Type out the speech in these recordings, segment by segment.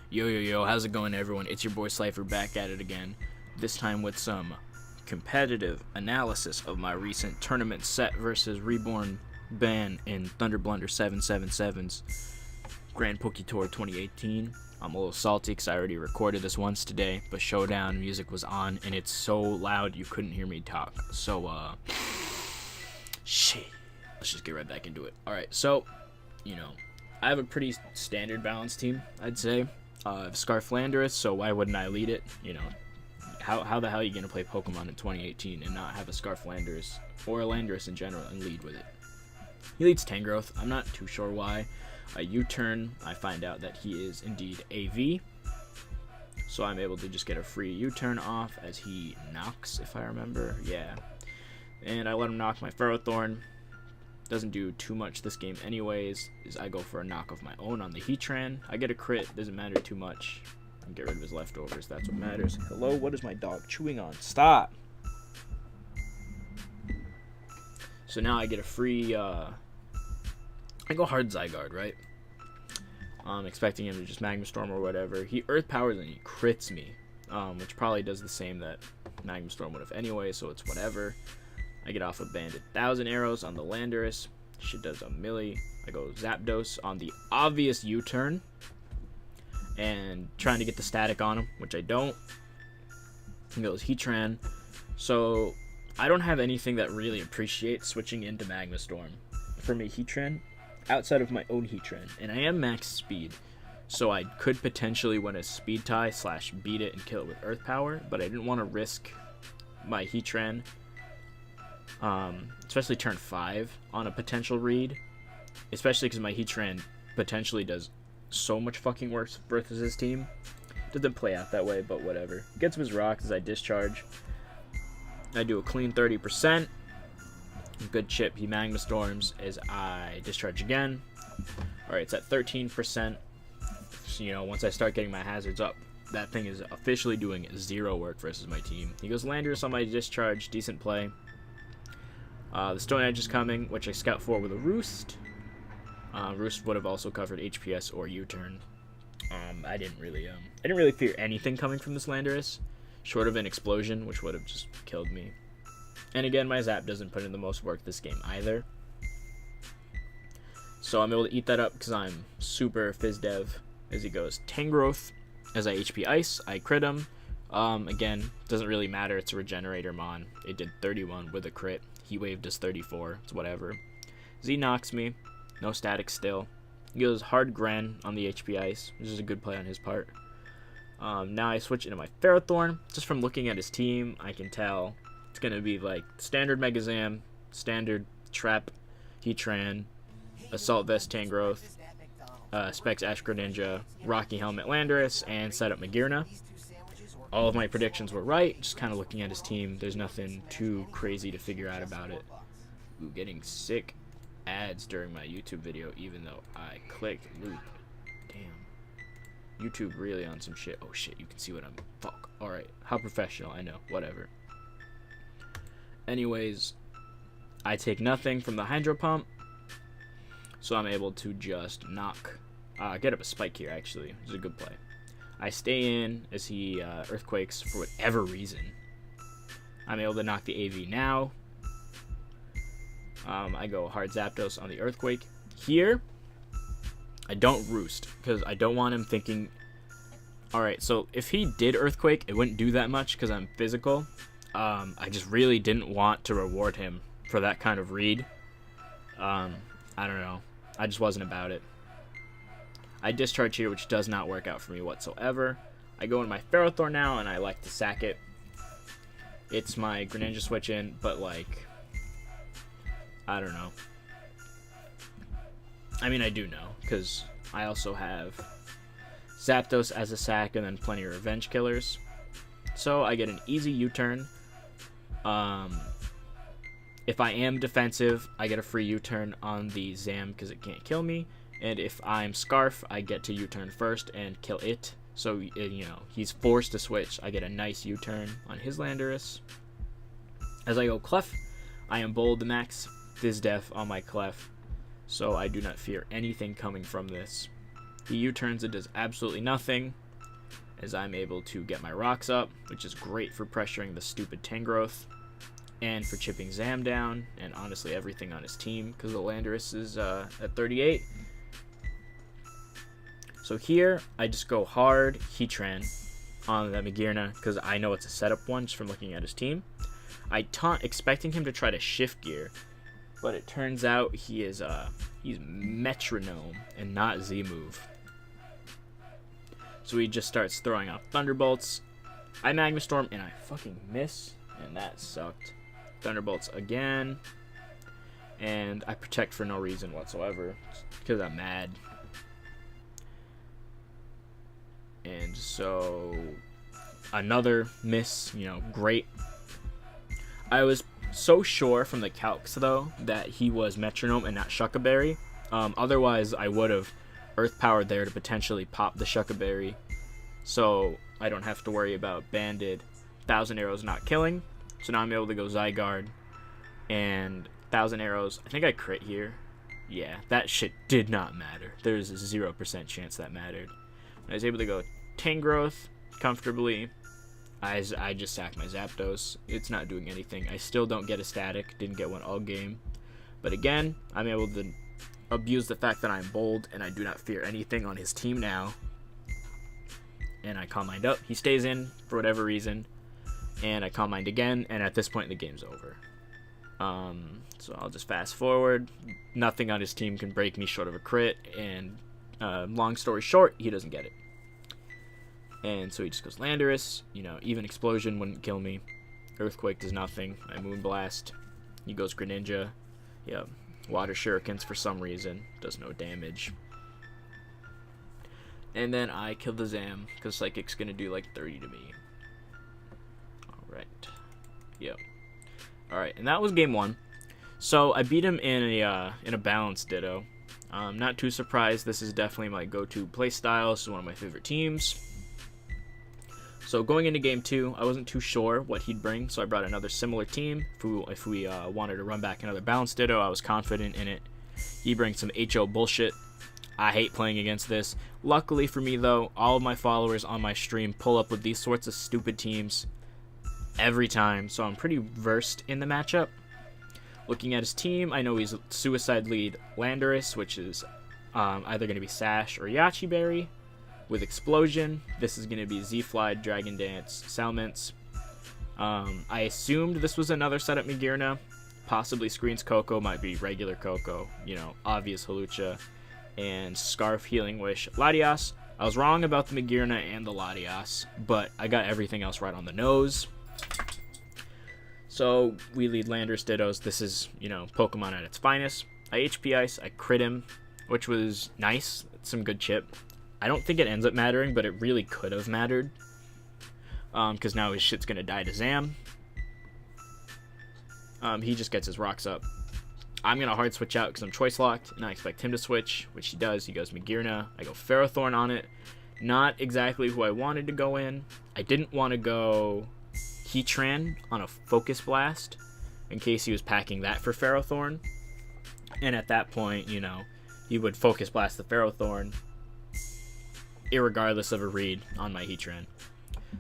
Yo, how's it going, everyone? It's your boy Slifer back at it again. This time with some competitive analysis of my recent tournament set versus Reborn ban in Thunder Blunder 777's Grand PokeTour 2018. I'm a little salty because I already recorded this once today, but Showdown music was on and it's so loud you couldn't hear me talk. So, shit. Let's just get right back into it. Alright, so, I have a pretty standard balanced team, I'd say. Scarf Landorus, so why wouldn't I lead it? How the hell are you going to play Pokemon in 2018 and not have a Scarf Landorus, or a Landorus in general, and lead with it? He leads Tangrowth. I'm not too sure why. A U-turn, I find out that he is indeed AV, so I'm able to just get a free U-turn off as he knocks, if I remember. Yeah. And I let him knock my Ferrothorn. Doesn't do too much this game anyways, is I go for a knock of my own on the Heatran. I get a crit, doesn't matter too much. I get rid of his leftovers, that's what matters. Hello, what is my dog chewing on? Stop! So now I get a free, I go hard Zygarde, right? I'm expecting him to just Magma Storm or whatever. He Earth Powers and he crits me, which probably does the same that Magma Storm would have anyway, so it's whatever. I get off a Banded 1,000 Arrows on the Landorus. Shit does a milli. I go Zapdos on the obvious U-turn. And trying to get the static on him, which I don't. He goes Heatran. So, I don't have anything that really appreciates switching into Magma Storm. For me, Heatran, outside of my own Heatran. And I am max speed. So I could potentially win a speed tie / beat it and kill it with Earth Power. But I didn't want to risk my Heatran. Especially turn 5 on a potential read, especially because my Heatran potentially does so much fucking worse versus his team. Doesn't play out that way, but whatever. Gets his rocks as I discharge. I do a clean 30%. Good chip. He Magma Storms as I discharge again. Alright, it's at 13%. So, once I start getting my hazards up, that thing is officially doing 0 work versus my team. He goes Landorus on my discharge. Decent play. The Stone Edge is coming, which I scout for with a Roost. Roost would have also covered HPS or U-turn. I didn't really fear anything coming from this Landorus, short of an explosion, which would have just killed me. And again, my Zap doesn't put in the most work this game either. So I'm able to eat that up because I'm super Fizdev. As he goes Tangrowth, as I HP Ice, I crit him. Again, doesn't really matter. It's a Regenerator Mon. It did 31 with a crit. He waved us 34. It's whatever. Z knocks me. No static still. He goes hard Gren on the HP Ice, which is a good play on his part. Now I switch into my Ferrothorn. Just from looking at his team, I can tell it's going to be like standard Megazam, standard Trap, Heatran, Assault Vest Tangrowth, Specs Ash Greninja, Rocky Helmet Landorus, and Setup Magearna. All of my predictions were right, just kind of looking at his team. There's nothing too crazy to figure out about it. Ooh, getting sick ads during my YouTube video, even though I clicked loop. Damn. YouTube really on some shit. Oh shit, you can see what I'm... Fuck. Alright, how professional, I know. Whatever. Anyways, I take nothing from the Hydro Pump, so I'm able to just knock... get up a Spike here, actually. It's a good play. I stay in as he Earthquakes for whatever reason. I'm able to knock the AV now. I go hard Zapdos on the Earthquake. Here, I don't Roost because I don't want him thinking... Alright, so if he did Earthquake, it wouldn't do that much because I'm physical. I just really didn't want to reward him for that kind of read. I don't know. I just wasn't about it. I discharge here, which does not work out for me whatsoever. I go in my Ferrothorn now, and I like to sack it. It's my Greninja switch in, but like, I don't know. I mean, I do know, because I also have Zapdos as a sack and then plenty of Revenge Killers. So I get an easy U-turn. If I am defensive, I get a free U-turn on the Zam because it can't kill me. And if I'm Scarf, I get to U-turn first and kill it. So, he's forced to switch. I get a nice U-turn on his Landorus. As I go Clef, I am bold the max Fizdev on my Clef. So I do not fear anything coming from this. He U-turns and does absolutely nothing, as I'm able to get my rocks up, which is great for pressuring the stupid Tangrowth, and for chipping Zam down, and honestly everything on his team, because the Landorus is at 38. So here, I just go hard Heatran on that Magearna, because I know it's a setup one just from looking at his team. I taunt expecting him to try to shift gear, but it turns out he's Metronome and not Z-move. So he just starts throwing out Thunderbolts. I Magma Storm and I fucking miss, and that sucked. Thunderbolts again, and I protect for no reason whatsoever, because I'm mad. And so another miss, great. I was so sure from the calcs though that he was Metronome and not Shuckaberry. Otherwise I would have Earth Powered there to potentially pop the Shuckaberry, so I don't have to worry about Banded 1,000 Arrows not killing. So now I'm able to go Zygarde and 1,000 Arrows. I think I crit here. Yeah, that shit did not matter. There's a 0% chance that mattered. I was able to go Tangrowth comfortably. I just sacked my Zapdos. It's not doing anything. I still don't get a static. Didn't get one all game. But again, I'm able to abuse the fact that I'm bold and I do not fear anything on his team now. And I Calm Mind up. He stays in for whatever reason. And I Calm Mind again. And at this point, the game's over. So I'll just fast forward. Nothing on his team can break me short of a crit. And long story short, he doesn't get it. And so he just goes Landorus. Even Explosion wouldn't kill me. Earthquake does nothing. I Moonblast. He goes Greninja. Yeah. Water Shurikens for some reason. Does no damage. And then I kill the Zam, because Psychic's going to do like 30 to me. Alright. Yep. Alright, and that was game 1. So I beat him in a balanced Ditto. Not too surprised. This is definitely my go-to playstyle. This is one of my favorite teams. So going into game 2, I wasn't too sure what he'd bring, so I brought another similar team. If we wanted to run back another balanced Ditto, I was confident in it. He brings some HO bullshit. I hate playing against this. Luckily for me, though, all of my followers on my stream pull up with these sorts of stupid teams every time, so I'm pretty versed in the matchup. Looking at his team, I know he's Suicide Lead Landorus, which is either going to be Sash or Yachi Berry. With Explosion, this is going to be Z-Fly, Dragon Dance, Salments. I assumed this was another setup Magearna. Possibly Screens Coco, might be regular Coco. Obvious Hawlucha. And Scarf, Healing Wish, Latias. I was wrong about the Magearna and the Latias, but I got everything else right on the nose. So we lead Landorus Dittos. This is, Pokemon at its finest. I HP Ice, I crit him, which was nice. It's some good chip. I don't think it ends up mattering, but it really could have mattered. Because now his shit's going to die to Zam. He just gets his rocks up. I'm going to hard switch out because I'm choice locked, and I expect him to switch, which he does. He goes Magearna. I go Ferrothorn on it. Not exactly who I wanted to go in. I didn't want to go Heatran on a Focus Blast in case he was packing that for Ferrothorn. And at that point, he would Focus Blast the Ferrothorn irregardless of a read on my Heatran.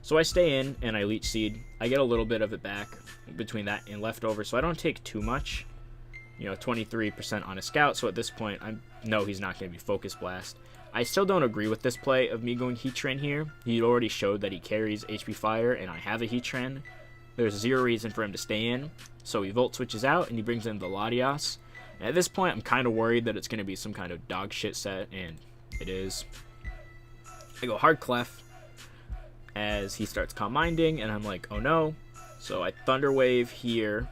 So I stay in and I Leech Seed. I get a little bit of it back between that and leftover, so I don't take too much. 23% on a Scout, so at this point I know he's not going to be Focus Blast. I still don't agree with this play of me going Heatran here. He already showed that he carries HP Fire, and I have a Heatran. There's zero reason for him to stay in, so he Volt Switches out and he brings in the Latias. And at this point I'm kind of worried that it's going to be some kind of dog shit set, and it is. I go Hard Clef as he starts Calm Minding, and I'm like, oh no. So I Thunder Wave here,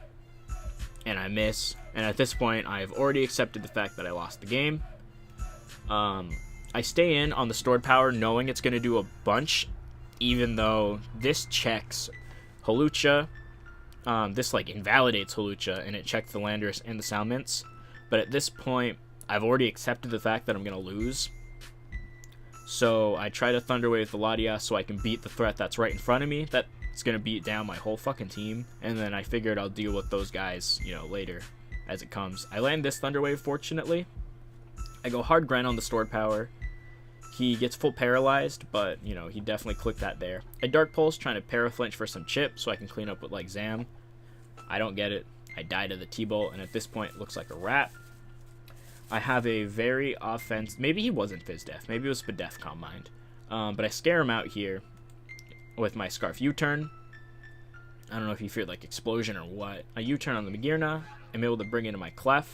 and I miss. And at this point, I've already accepted the fact that I lost the game. I stay in on the Stored Power knowing it's going to do a bunch, even though this checks Hawlucha. This invalidates Hawlucha, and it checked the Landorus and the Salmints. But at this point, I've already accepted the fact that I'm going to lose. So I try to Thunder Wave the Latias so I can beat the threat that's right in front of me. That's going to beat down my whole fucking team. And then I figured I'll deal with those guys, later as it comes. I land this Thunder Wave, fortunately. I go Hard Grind on the Stored Power. He gets full paralyzed, but, you know, he definitely clicked that there. A Dark Pulse trying to paraflinch for some chip so I can clean up with, like, Zam. I don't get it. I die to the T-Bolt, and at this point, it looks like a wrap. I have a very maybe he wasn't Fizdef. Maybe it was Spadefcom Mind. But I scare him out here with my Scarf U-turn. I don't know if he feared, like, Explosion or what. A U-turn on the Magirna. I'm able to bring into my Clef.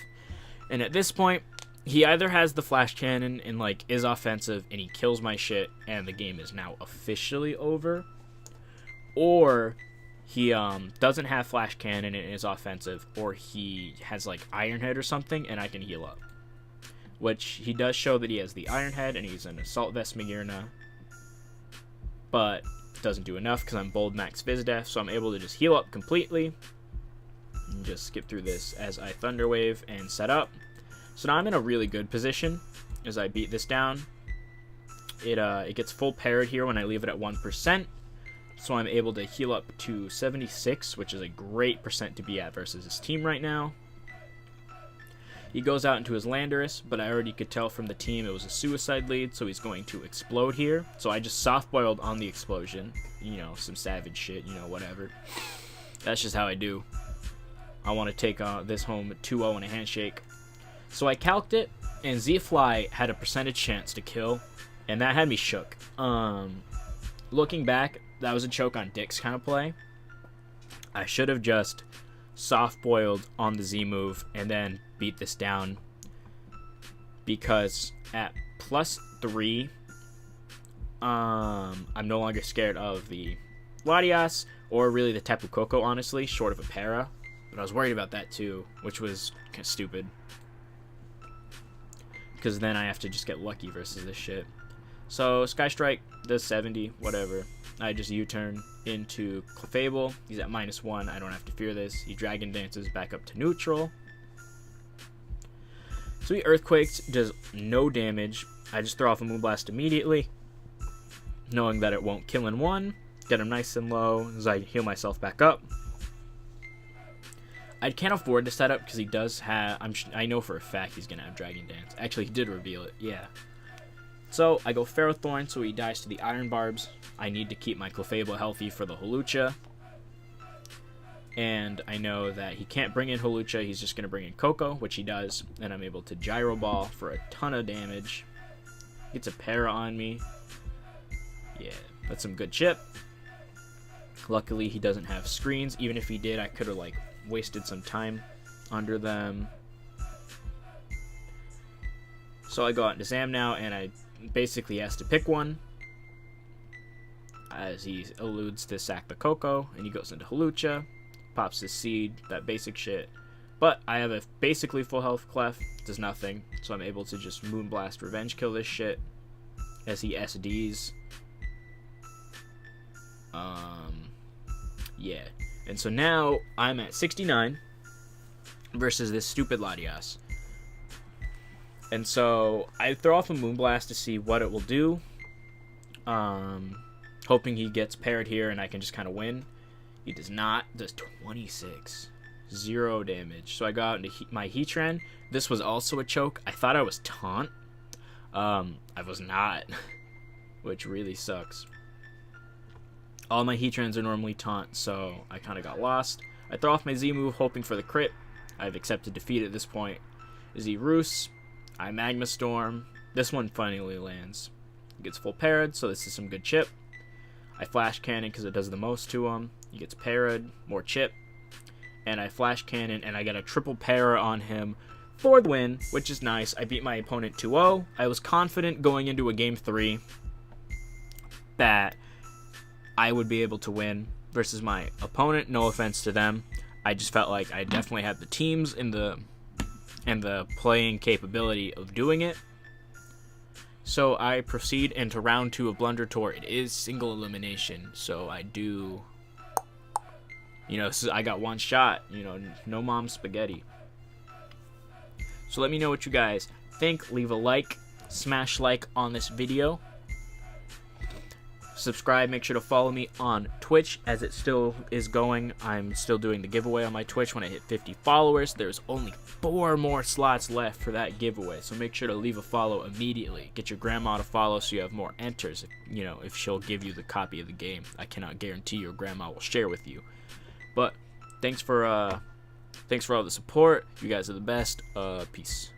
And at this point, he either has the Flash Cannon and, like, is offensive, and he kills my shit, and the game is now officially over. Or he doesn't have Flash Cannon and is offensive, or he has, like, Iron Head or something, and I can heal up. Which he does show that he has the Iron Head, and he's an Assault Vest Magirna. But doesn't do enough because I'm Bold Max Fizdef, so I'm able to just heal up completely. And just skip through this as I Thunder Wave and set up. So now I'm in a really good position as I beat this down. It gets full parried here when I leave it at 1%. So I'm able to heal up to 76, which is a great percent to be at versus his team right now. He goes out into his Landorus, but I already could tell from the team it was a suicide lead, so he's going to explode here. So I just soft-boiled on the explosion. You know, some savage shit, you know, whatever. That's just how I do. I want to take this home 2-0 in a handshake. So I calced it, and Z-Fly had a percentage chance to kill, and that had me shook. Looking back, that was a choke on Dick's kind of play. I should have just soft-boiled on the Z move and then beat this down, because at +3, I'm no longer scared of the Latias or really the Tapu Koko, honestly, short of a para. But I was worried about that too, which was kind of stupid, because then I have to just get lucky versus this shit. So Sky Strike does 70, whatever. I just U-turn into Clefable. He's at -1. I don't have to fear this. He Dragon Dances back up to neutral. So he Earthquakes, does no damage. I just throw off a Moonblast immediately, knowing that it won't kill in one. Get him nice and low as I heal myself back up. I can't afford to set up because he does have... I know for a fact he's going to have Dragon Dance. Actually, he did reveal it, yeah. So I go Ferrothorn, so he dies to the Iron Barbs. I need to keep my Clefable healthy for the Hawlucha. And I know that he can't bring in Hawlucha, he's just going to bring in Koko, which he does. And I'm able to Gyro Ball for a ton of damage. Gets a para on me. Yeah, that's some good chip. Luckily, he doesn't have screens. Even if he did, I could have, like, wasted some time under them. So I go out into Zam now, and I basically has to pick one, as he eludes to sack the Koko, and he goes into Hawlucha, pops his Seed, that basic shit. But I have a basically full health Clef, does nothing, so I'm able to just Moonblast Revenge kill this shit as he SDs. Yeah. And so now I'm at 69 versus this stupid Latias. And so I throw off a Moonblast to see what it will do. Hoping he gets paired here and I can just kind of win. He does not. Does 26. 0 damage. So I go out into my Heatran. This was also a choke. I thought I was taunt. I was not. Which really sucks. All my Heatrans are normally taunt, so I kind of got lost. I throw off my Z move hoping for the crit. I've accepted defeat at this point. Z Roos. I Magma Storm. This one finally lands. He gets full parried, so this is some good chip. I Flash Cannon because it does the most to him. He gets parried, more chip. And I Flash Cannon, and I get a triple para on him for the win, which is nice. I beat my opponent 2-0. I was confident going into a Game 3 that I would be able to win versus my opponent. No offense to them. I just felt like I definitely had the teams and the playing capability of doing it. So I proceed into round 2 of Blunder Tour. It is single elimination, so I do, I got one shot, no mom spaghetti. So let me know what you guys think. Leave a like, smash like on this video. Subscribe. Make sure to follow me on Twitch as it still is going. I'm still doing the giveaway on my Twitch when I hit 50 followers. There's only 4 more slots left for that giveaway, so make sure to leave a follow immediately. Get your grandma to follow so you have more enters. You know, if she'll give you the copy of the game. I cannot guarantee your grandma will share with you. But thanks for all the support. You guys are the best. Peace.